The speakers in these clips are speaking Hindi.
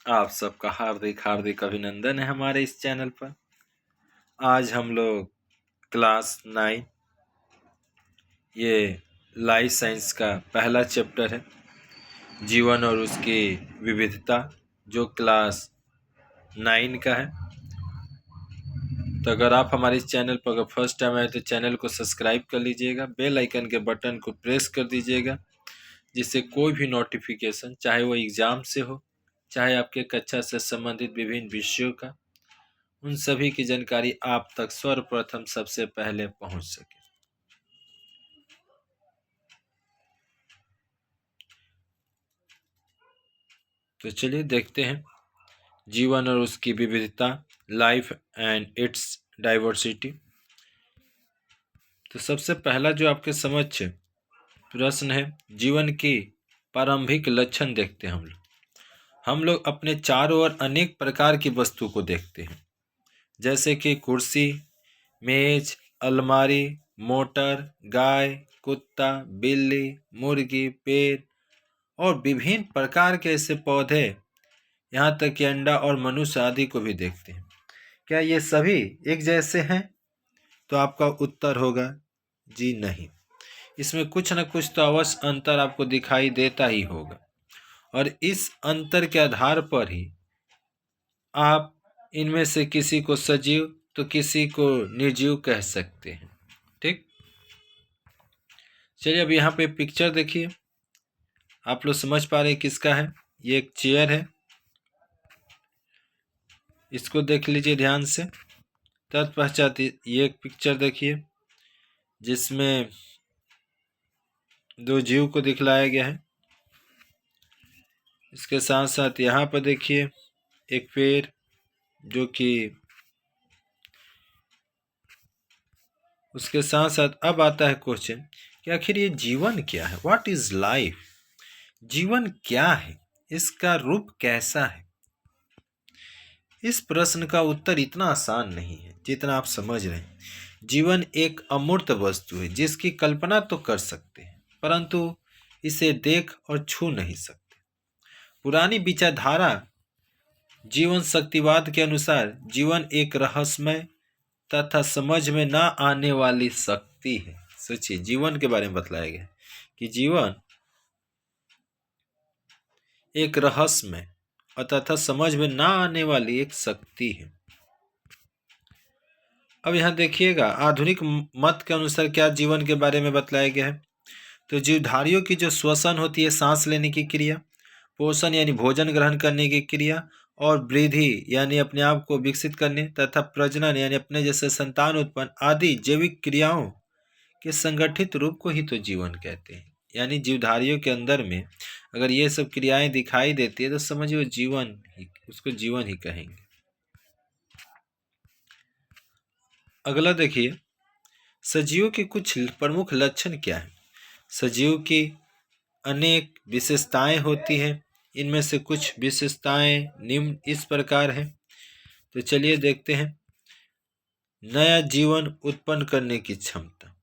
आप सबका हार्दिक हार्दिक अभिनंदन है हमारे इस चैनल पर। आज हम लोग क्लास 9 ये लाइफ साइंस का पहला चैप्टर है, जीवन और उसकी विविधता, जो क्लास 9 का है। तो अगर आप हमारे इस चैनल पर अगर फर्स्ट टाइम आए तो चैनल को सब्सक्राइब कर लीजिएगा, बेल आइकन के बटन को प्रेस कर दीजिएगा, जिससे कोई भी नोटिफिकेशन, चाहे वो एग्ज़ाम से हो, चाहे आपके कक्षा से संबंधित विभिन्न विषयों का, उन सभी की जानकारी आप तक सर्वप्रथम सबसे पहले पहुंच सके। तो चलिए देखते हैं जीवन और उसकी विविधता, लाइफ एंड इट्स डाइवर्सिटी। तो सबसे पहला जो आपके समक्ष प्रश्न है, जीवन की प्रारंभिक लक्षण देखते हैं हम लोग अपने चारों ओर अनेक प्रकार की वस्तु को देखते हैं, जैसे कि कुर्सी, मेज, अलमारी, मोटर, गाय, कुत्ता, बिल्ली, मुर्गी, पेड़ और विभिन्न प्रकार के ऐसे पौधे, यहाँ तक कि अंडा और मनुष्य आदि को भी देखते हैं। क्या ये सभी एक जैसे हैं? तो आपका उत्तर होगा जी नहीं। इसमें कुछ न कुछ तो अवश्य अंतर आपको दिखाई देता ही होगा, और इस अंतर के आधार पर ही आप इनमें से किसी को सजीव तो किसी को निर्जीव कह सकते हैं। ठीक, चलिए अब यहाँ पे पिक्चर देखिए, आप लोग समझ पा रहे हैं किसका है। ये एक चेयर है, इसको देख लीजिए ध्यान से। तत्पश्चात ये एक पिक्चर देखिए जिसमें दो जीव को दिखलाया गया है। इसके साथ साथ यहाँ पर देखिए एक पेड़, जो कि उसके साथ साथ अब आता है क्वेश्चन कि आखिर ये जीवन क्या है? What is life? जीवन क्या है? इसका रूप कैसा है? इस प्रश्न का उत्तर इतना आसान नहीं है जितना आप समझ रहे हैं। जीवन एक अमूर्त वस्तु है जिसकी कल्पना तो कर सकते हैं, परंतु इसे देख और छू नहीं सकते। पुरानी विचारधारा जीवन शक्तिवाद के अनुसार जीवन एक रहस्यमय तथा समझ में ना आने वाली शक्ति है। सोचिए, जीवन के बारे में बतलाया गया कि जीवन एक रहस्यमय और तथा समझ में ना आने वाली एक शक्ति है। अब यहाँ देखिएगा, आधुनिक मत के अनुसार क्या जीवन के बारे में बतलाया गया है। तो जीवधारियों की जो श्वसन होती है, सांस लेने की क्रिया, पोषण यानी भोजन ग्रहण करने की क्रिया, और वृद्धि यानी अपने आप को विकसित करने, तथा प्रजनन यानी अपने जैसे संतान उत्पन्न आदि जैविक क्रियाओं के संगठित रूप को ही तो जीवन कहते हैं। यानी जीवधारियों के अंदर में अगर ये सब क्रियाएं दिखाई देती है तो समझिए जीवन ही, उसको जीवन ही कहेंगे। अगला देखिए, सजीवों के कुछ प्रमुख लक्षण क्या है। सजीव की अनेक विशेषताएं होती हैं, इनमें से कुछ विशेषताएं निम्न इस प्रकार हैं। तो चलिए देखते हैं। नया जीवन उत्पन्न करने की क्षमता,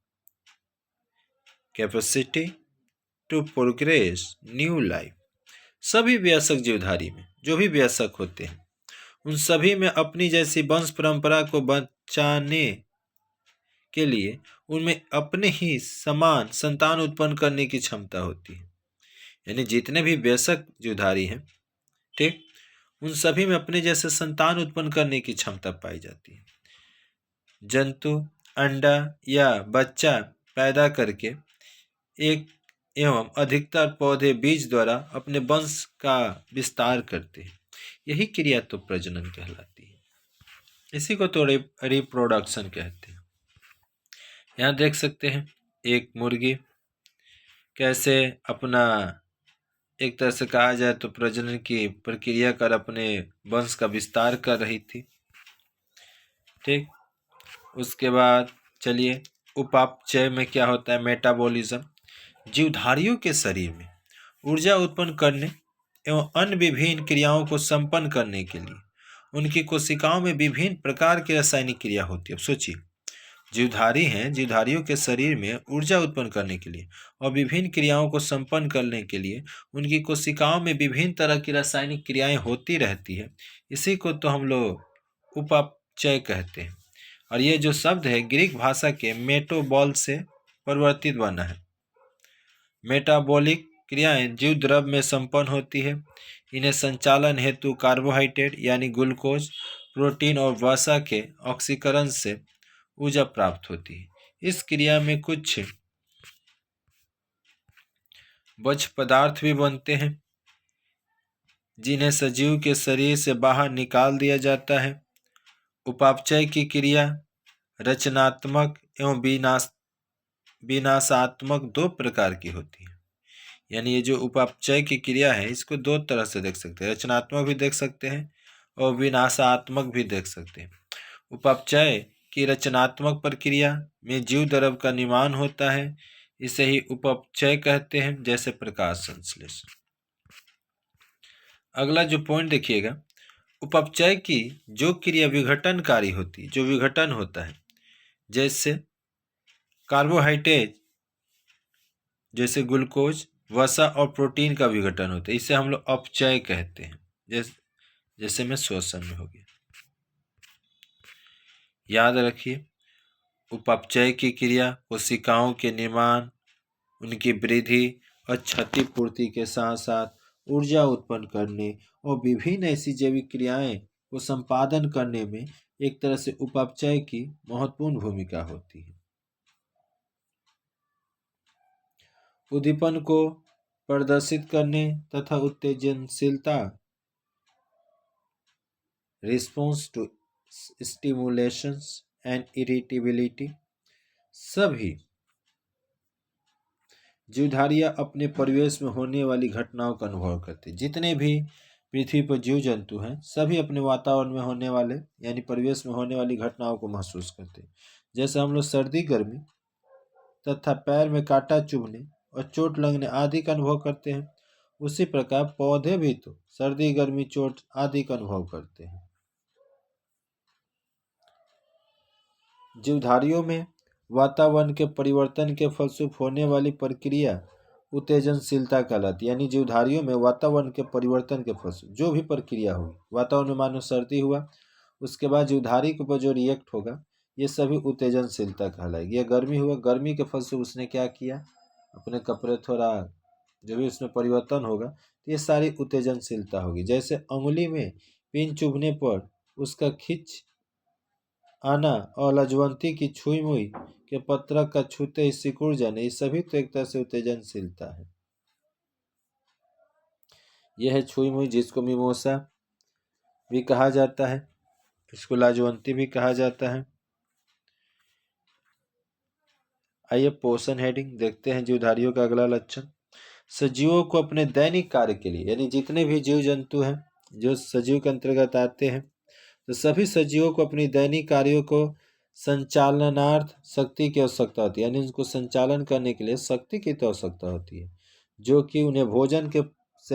capacity to progress new life. सभी वयस्क जीवधारी में जो भी वयस्क होते हैं, उन सभी में अपनी जैसी वंश परंपरा को बचाने के लिए उनमें अपने ही समान संतान उत्पन्न करने की क्षमता होती है। यानी जितने भी वयस्क जीवधारी हैं, ठीक, उन सभी में अपने जैसे संतान उत्पन्न करने की क्षमता पाई जाती है। जंतु अंडा या बच्चा पैदा करके एक एवं अधिकतर पौधे बीज द्वारा अपने वंश का विस्तार करते हैं। यही क्रिया तो प्रजनन कहलाती है। इसी को तो रिप्रोडक्शन कहते हैं। यहाँ देख सकते हैं एक मुर्गी कैसे अपना, एक तरह से कहा जाए तो प्रजनन की प्रक्रिया कर अपने वंश का विस्तार कर रही थी। ठीक, उसके बाद चलिए उपापचय में क्या होता है, मेटाबॉलिज्म। जीवधारियों के शरीर में ऊर्जा उत्पन्न करने एवं अन्य विभिन्न क्रियाओं को संपन्न करने के लिए उनकी कोशिकाओं में विभिन्न प्रकार की रासायनिक क्रिया होती है। अब सोचिए, जीवधारी हैं, जीवधारियों के शरीर में ऊर्जा उत्पन्न करने के लिए और विभिन्न क्रियाओं को संपन्न करने के लिए उनकी कोशिकाओं में विभिन्न तरह की रासायनिक क्रियाएं होती रहती है। इसी को तो हम लोग उपापचय कहते हैं। और ये जो शब्द है ग्रीक भाषा के मेटाबॉल से परिवर्तित बना है। मेटाबॉलिक क्रियाएं जीव द्रव में संपन्न होती है। इन्हें संचालन हेतु कार्बोहाइड्रेट यानी ग्लूकोज, प्रोटीन और वसा के ऑक्सीकरण से ऊर्जा प्राप्त होती है। इस क्रिया में कुछ बच पदार्थ भी बनते हैं जिन्हें सजीव के शरीर से बाहर निकाल दिया जाता है। उपापचय की क्रिया रचनात्मक एवं विनाशात्मक दो प्रकार की होती है। यानी ये जो उपापचय की क्रिया है इसको दो तरह से देख सकते हैं, रचनात्मक भी देख सकते हैं और विनाशात्मक भी देख सकते हैं। उपापचय की रचनात्मक प्रक्रिया में जीव द्रव का निर्माण होता है, इसे ही उपापचय कहते हैं, जैसे प्रकाश संश्लेषण। अगला जो पॉइंट देखिएगा, उपापचय की जो क्रिया विघटनकारी होती है, जो विघटन होता है, जैसे कार्बोहाइड्रेट जैसे ग्लूकोज, वसा और प्रोटीन का विघटन होता है, इसे हम लोग अपचय कहते हैं। जैसे में श्वसन में हो गया। याद रखिए, उपापचय की क्रिया कोशिकाओं के निर्माण, उनकी वृद्धि और क्षतिपूर्ति के साथ साथ ऊर्जा उत्पन्न करने और विभिन्न ऐसी जैविक क्रियाएं को संपादन करने में एक तरह से उपापचय की महत्वपूर्ण भूमिका होती है। उद्दीपन को प्रदर्शित करने तथा उत्तेजनशीलता response to stimulations and irritability सभी जीवधारियां अपने परिवेश में होने वाली घटनाओं का अनुभव करते हैं। जितने भी पृथ्वी पर जीव जंतु हैं सभी अपने वातावरण में होने वाले यानी परिवेश में होने वाली घटनाओं को महसूस करते हैं। जैसे हम लोग सर्दी गर्मी तथा पैर में कांटा चुभने और चोट लगने आदि का अनुभव करते हैं, उसी प्रकार पौधे भी तो सर्दी गर्मी चोट आदि का अनुभव करते हैं। जीवधारियों में वातावरण के परिवर्तन के फलस्वरूप होने वाली प्रक्रिया उत्तेजनशीलता कहलाती है। यानी जीवधारियों में वातावरण के परिवर्तन के फलस्वरूप जो भी प्रक्रिया होगी, वातावरण में मानो सर्दी हुआ, उसके बाद जीवधारी के ऊपर जो रिएक्ट होगा ये सभी उत्तेजनशीलता कहलाएगी। या गर्मी हुआ, गर्मी के फलस्वरूप उसने क्या किया, अपने कपड़े थोड़ा जो भी उसमें परिवर्तन होगा तो ये सारी उत्तेजनशीलता होगी। जैसे अंगुली में पिन चुभने पर उसका खिंच आना और लजवंती की छुई मुई के पत्र का छूते ही सिकुड़ जाने, ये सभी तो एक तरह से उत्तेजनशीलता है। यह है छुई मुई, जिसको मिमोसा भी कहा जाता है, इसको लाजवंती भी कहा जाता है। आइए पोषण हेडिंग देखते हैं जीवधारियों का अगला लक्षण। सजीवों को अपने दैनिक कार्य के लिए, यानी जितने भी जीव जंतु हैं जो सजीव के अंतर्गत आते हैं, तो सभी सजीवों को अपनी दैनिक कार्यों को संचालनार्थ शक्ति की आवश्यकता होती है। यानी उनको संचालन करने के लिए शक्ति की तो आवश्यकता होती है, जो कि उन्हें भोजन के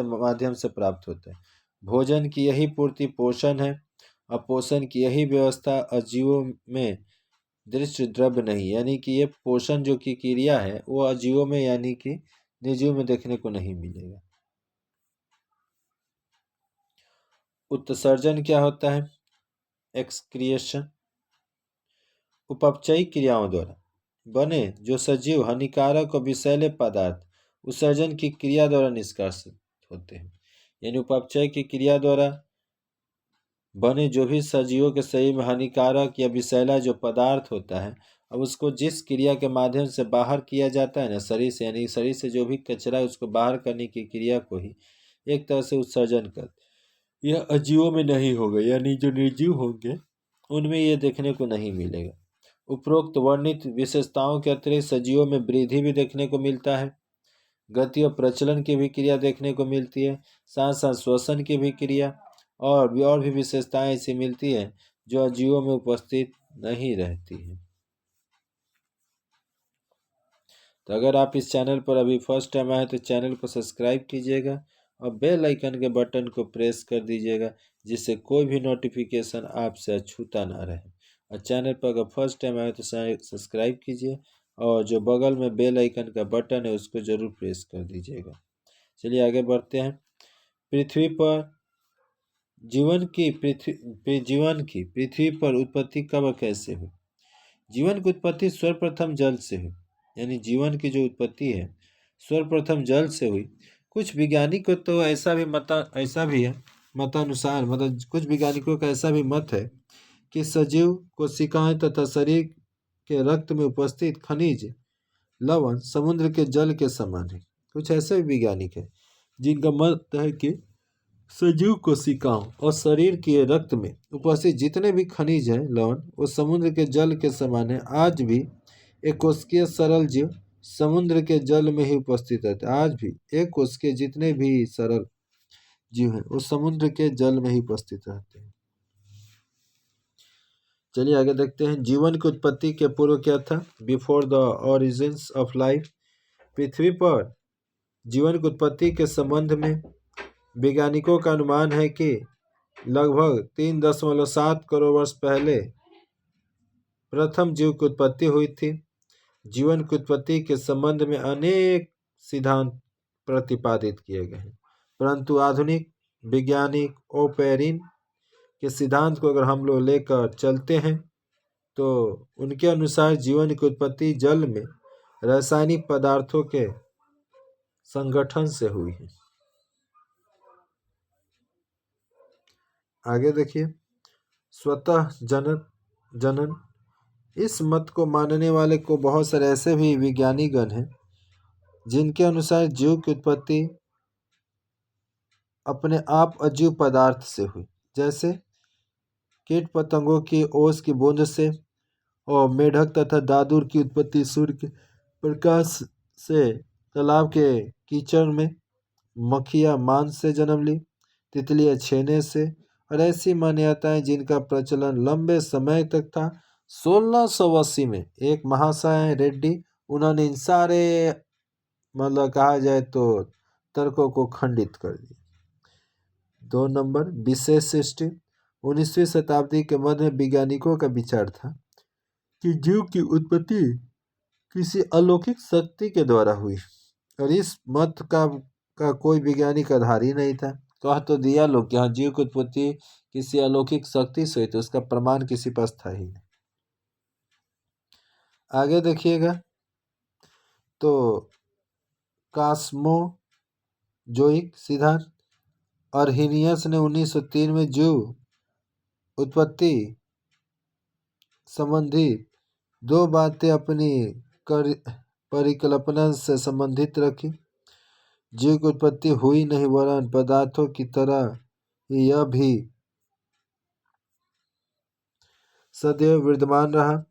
माध्यम से प्राप्त होता है। भोजन की यही पूर्ति पोषण है और पोषण की यही व्यवस्था अजीवों में दृश्य द्रव्य नहीं, यानी कि ये पोषण जो की क्रिया है वो अजीवों में यानी कि निर्जीव में देखने को नहीं मिलेगा। उत्सर्जन क्या होता है? एक्सक्रिएशन। उपापचयी क्रियाओं द्वारा बने जो सजीव हानिकारक और विषैले पदार्थ उत्सर्जन की क्रिया द्वारा निष्कासित होते हैं। यानी उपापचय की क्रिया द्वारा बने जो भी सजीवों के शरीर में हानिकारक या विषैला जो पदार्थ होता है, अब उसको जिस क्रिया के माध्यम से बाहर किया जाता है ना शरीर से, यानी शरीर से जो भी कचरा है उसको बाहर करने की क्रिया को ही एक तरह से उत्सर्जन कर, यह अजीवों में नहीं होगा, यानी जो निर्जीव होंगे उनमें यह देखने को नहीं मिलेगा। उपरोक्त वर्णित विशेषताओं के अतिरिक्त सजीवों में वृद्धि भी देखने को मिलता है, गति और प्रचलन की भी क्रिया देखने को मिलती है, साथ साथ श्वसन की भी क्रिया और भी विशेषताएं ऐसी मिलती है जो अजीवों में उपस्थित नहीं रहती है। तो अगर आप इस चैनल पर अभी फर्स्ट टाइम आए तो चैनल को सब्सक्राइब कीजिएगा और बेल आइकन के बटन को प्रेस कर दीजिएगा, जिससे कोई भी नोटिफिकेशन आपसे अछूता ना रहे। और चैनल पर अगर फर्स्ट टाइम आए तो सब्सक्राइब कीजिए और जो बगल में बेल आइकन का बटन है उसको जरूर प्रेस कर दीजिएगा। चलिए आगे बढ़ते हैं। पृथ्वी पर जीवन की पृथ्वी पर उत्पत्ति कब और कैसे हुई? जीवन की उत्पत्ति सर्वप्रथम जल से हुई, यानी जीवन की जो उत्पत्ति है सर्वप्रथम जल से हुई। कुछ वैज्ञानिकों तो ऐसा भी है मतानुसार, मतलब कुछ वैज्ञानिकों का ऐसा भी मत है कि सजीव कोशिकाएं तथा शरीर के रक्त में उपस्थित खनिज लवण समुद्र के जल के समान है। कुछ ऐसे भी वैज्ञानिक है जिनका मत है कि सजीव कोशिकाओं और शरीर के रक्त में उपस्थित जितने भी खनिज हैं लवण वो समुद्र के जल के समान है। आज भी एक कोशिकीय सरल जीव समुद्र के जल में ही उपस्थित रहते हैं। आज भी एक कोशिकीय जितने भी सरल जीव हैं वो समुद्र के जल में ही उपस्थित रहते हैं। चलिए आगे देखते हैं। जीवन की उत्पत्ति के पूर्व क्या था? Before the origins of life. पृथ्वी पर जीवन की उत्पत्ति के संबंध में वैज्ञानिकों का अनुमान है कि लगभग 3.7 करोड़ वर्ष पहले प्रथम जीव की उत्पत्ति हुई थी। जीवन की उत्पत्ति के संबंध में अनेक सिद्धांत प्रतिपादित किए गए हैं, परंतु आधुनिक वैज्ञानिक ओपेरिन के सिद्धांत को अगर हम लोग लेकर चलते हैं तो उनके अनुसार जीवन की उत्पत्ति जल में रासायनिक पदार्थों के संगठन से हुई है। आगे देखिए। स्वतः जनन। इस मत को मानने वाले को बहुत सारे ऐसे भी विज्ञानीगण हैं जिनके अनुसार जीव की उत्पत्ति अपने आप अजीव पदार्थ से हुई, जैसे कीट पतंगों की ओस की बूंद से, और मेढक तथा दादुर की उत्पत्ति सूर्य के प्रकाश से, तालाब के कीचड़ में मक्खियाँ मांस से जन्म ली, तितलियाँ छेने से, और ऐसी मान्यताएं जिनका प्रचलन लंबे समय तक था। 1680 में एक महाशय रेड्डी, उन्होंने इन सारे मतलब कहा जाए तो तर्कों को खंडित कर दिया। 2 नंबर विशेष सृष्टि। 19वीं शताब्दी के मध्य में वैज्ञानिकों का विचार था कि जीव की उत्पत्ति किसी अलौकिक शक्ति के द्वारा हुई, और इस मत का कोई वैज्ञानिक आधार ही नहीं था। कह तो दिया लोग कि हाँ जीव की उत्पत्ति किसी अलौकिक शक्ति से हुई, तो उसका प्रमाण किसी पास था ही नहीं। आगे देखिएगा तो कॉस्मोजोइक सिद्धांत। अर्हीनियस ने 1903 में जीव उत्पत्ति संबंधी 2 बातें अपनी परिकल्पना से संबंधित रखी। जीव की उत्पत्ति हुई नहीं, वरन पदार्थों की तरह यह भी सदैव विद्यमान रहा।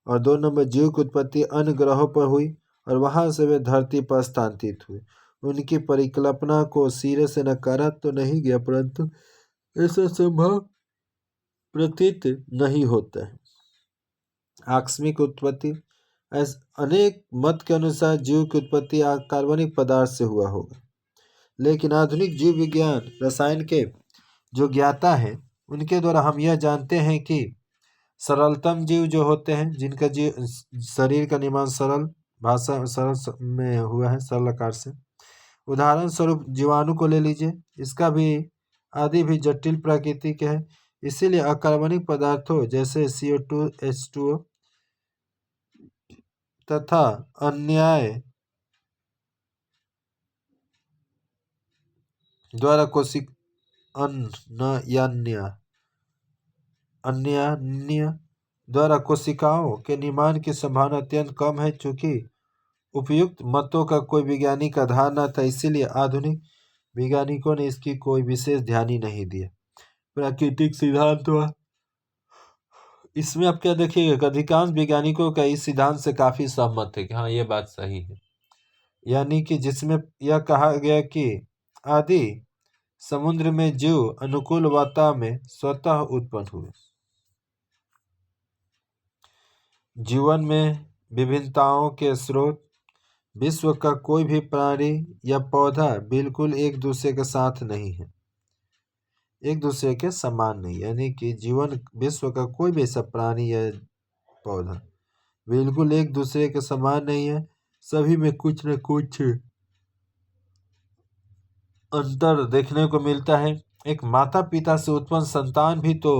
और 2 नंबर जीव की उत्पत्ति अन्य ग्रहों पर हुई और वहां से वे धरती पर स्थानांतरित हुए। उनकी परिकल्पना को सिरे से नकारा तो नहीं गया, परंतु ऐसा संभव प्रतीत नहीं होता है। आकस्मिक उत्पत्ति। अनेक मत के अनुसार जीव की उत्पत्ति कार्बनिक पदार्थ से हुआ होगा, लेकिन आधुनिक जीव विज्ञान रसायन के जो ज्ञाता हैं उनके द्वारा हम यह जानते हैं कि सरलतम जीव जो होते हैं, जिनका जीव शरीर का निर्माण सरल भाषा सरल में हुआ है, सरल आकार से, उदाहरण स्वरूप जीवाणु को ले लीजिए, इसका भी आदि भी जटिल प्रकृति के है। इसीलिए अकार्बनिक पदार्थों जैसे CO2 H2O तथा अन्य द्वारा कोशिकाओं के निर्माण की संभावना अत्यंत कम है। चूंकि उपयुक्त मतों का कोई वैज्ञानिक आधार न था, इसीलिए आधुनिक वैज्ञानिकों ने इसकी कोई विशेष ध्यान ही नहीं दिया। प्राकृतिक सिद्धांत हुआ। इसमें आप क्या देखिएगा कि अधिकांश वैज्ञानिकों का इस सिद्धांत से काफी सहमत है कि हाँ ये बात सही है, यानी कि जिसमें यह कहा गया कि आदि समुद्र में जीव अनुकूल वातावरण में स्वतः उत्पन्न हुए। जीवन में विभिन्नताओं के स्रोत। विश्व का कोई भी प्राणी या पौधा बिल्कुल एक दूसरे के साथ नहीं है। एक दूसरे के समान नहीं, यानी कि जीवन विश्व का कोई भी ऐसा प्राणी या पौधा बिल्कुल एक दूसरे के समान नहीं है। सभी में कुछ न कुछ अंतर देखने को मिलता है। एक माता पिता से उत्पन्न संतान भी तो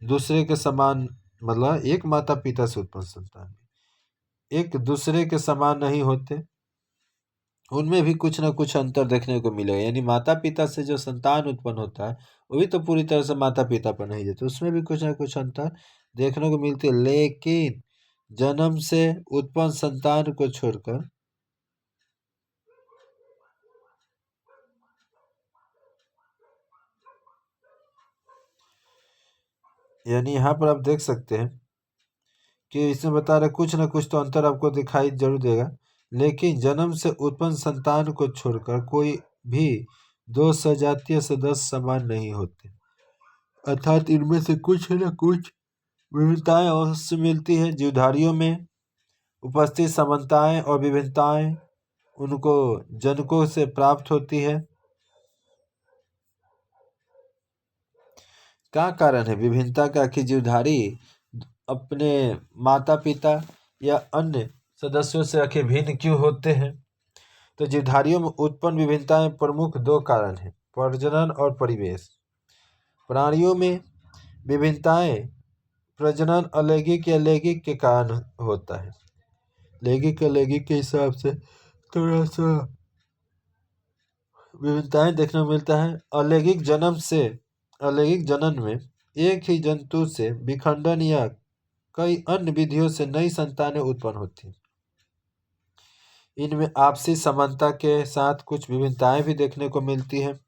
दूसरे के समान, मतलब एक माता पिता से उत्पन्न संतान एक दूसरे के समान नहीं होते, उनमें भी कुछ ना कुछ अंतर देखने को मिलेगा। यानी माता पिता से जो संतान उत्पन्न होता है वो भी तो पूरी तरह से माता पिता पर नहीं जाते, उसमें भी कुछ ना कुछ अंतर देखने को मिलती है। लेकिन जन्म से उत्पन्न संतान को छोड़कर, यानी यहाँ पर आप देख सकते हैं कि इसमें बता रहे कुछ ना कुछ तो अंतर आपको दिखाई जरूर देगा। लेकिन जन्म से उत्पन्न संतान को छोड़कर कोई भी दो सजातीय सदस्य समान नहीं होते, अर्थात इनमें से कुछ न कुछ विविधताएं अवश्य मिलती है। जीवधारियों में उपस्थित समानताएं और विभिन्नताएं उनको जनकों से प्राप्त होती है। क्या कारण है विभिन्नता का कि जीवधारी अपने माता पिता या अन्य सदस्यों से आखिर भिन्न क्यों होते हैं? तो जीवधारियों में उत्पन्न विभिन्नताएं प्रमुख दो कारण हैं, प्रजनन और परिवेश। प्राणियों में विभिन्नताएं प्रजनन अलैंगिक या लैंगिक के कारण होता है। लैंगिक अलैंगिक के हिसाब से थोड़ा सा विभिन्नताएं देखने को मिलता है। अलैंगिक जनन में एक ही जंतु से विखंडन या कई अन्य विधियों से नई संतानें उत्पन्न होती हैं। इनमें आपसी समानता के साथ कुछ विभिन्नताएं भी देखने को मिलती हैं।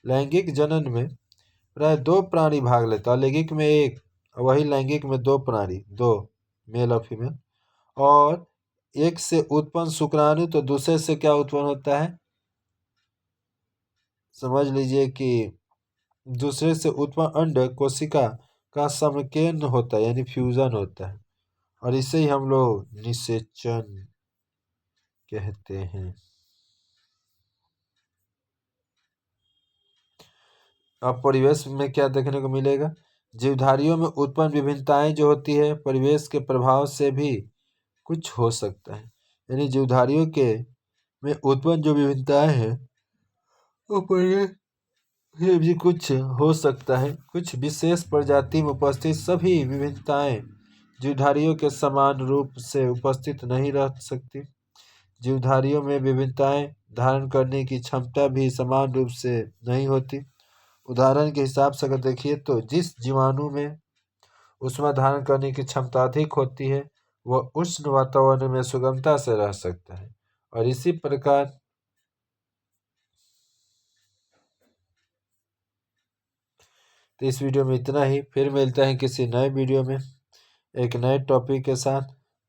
लैंगिक जनन में प्राय दो प्राणी भाग लेता है। अलैंगिक में एक, वही लैंगिक में दो प्राणी, दो मेल और फीमेल, और एक से उत्पन्न शुक्राणु तो दूसरे से क्या उत्पन्न होता है, समझ लीजिए कि दूसरे से उत्पन्न अंड कोशिका का समकेंद्र होता है, यानी फ्यूजन होता है, और इसे ही हम लोग निषेचन कहते हैं। अब परिवेश में क्या देखने को मिलेगा? जीवधारियों में उत्पन्न विभिन्नताएं जो होती है परिवेश के प्रभाव से भी कुछ हो सकता है। यानी जीवधारियों के में उत्पन्न जो विभिन्नताएं हैं वो परिवेश से भी कुछ हो सकता है। कुछ विशेष प्रजाति में उपस्थित सभी विभिन्नताएं जीवधारियों के समान रूप से उपस्थित नहीं रह सकती। जीवधारियों में विभिन्नताएं धारण करने की क्षमता भी समान रूप से नहीं होती। उदाहरण के हिसाब से अगर देखिए तो जिस जीवाणु में ऊष्मा धारण करने की क्षमता अधिक होती है वह उष्ण वातावरण में सुगमता से रह सकता है। और इसी प्रकार तो इस वीडियो में इतना ही। फिर मिलते हैं किसी नए वीडियो में एक नए टॉपिक के साथ।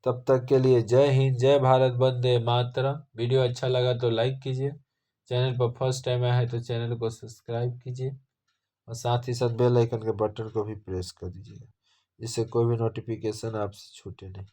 तब तक के लिए जय हिंद, जय भारत, वंदे मातरम। वीडियो अच्छा लगा तो लाइक कीजिए, चैनल पर फर्स्ट टाइम आया है तो चैनल को सब्सक्राइब कीजिए, और साथ ही साथ बेल आइकन के बटन को भी प्रेस कर दीजिएगा, जिससे कोई भी नोटिफिकेशन आपसे छूटे नहीं।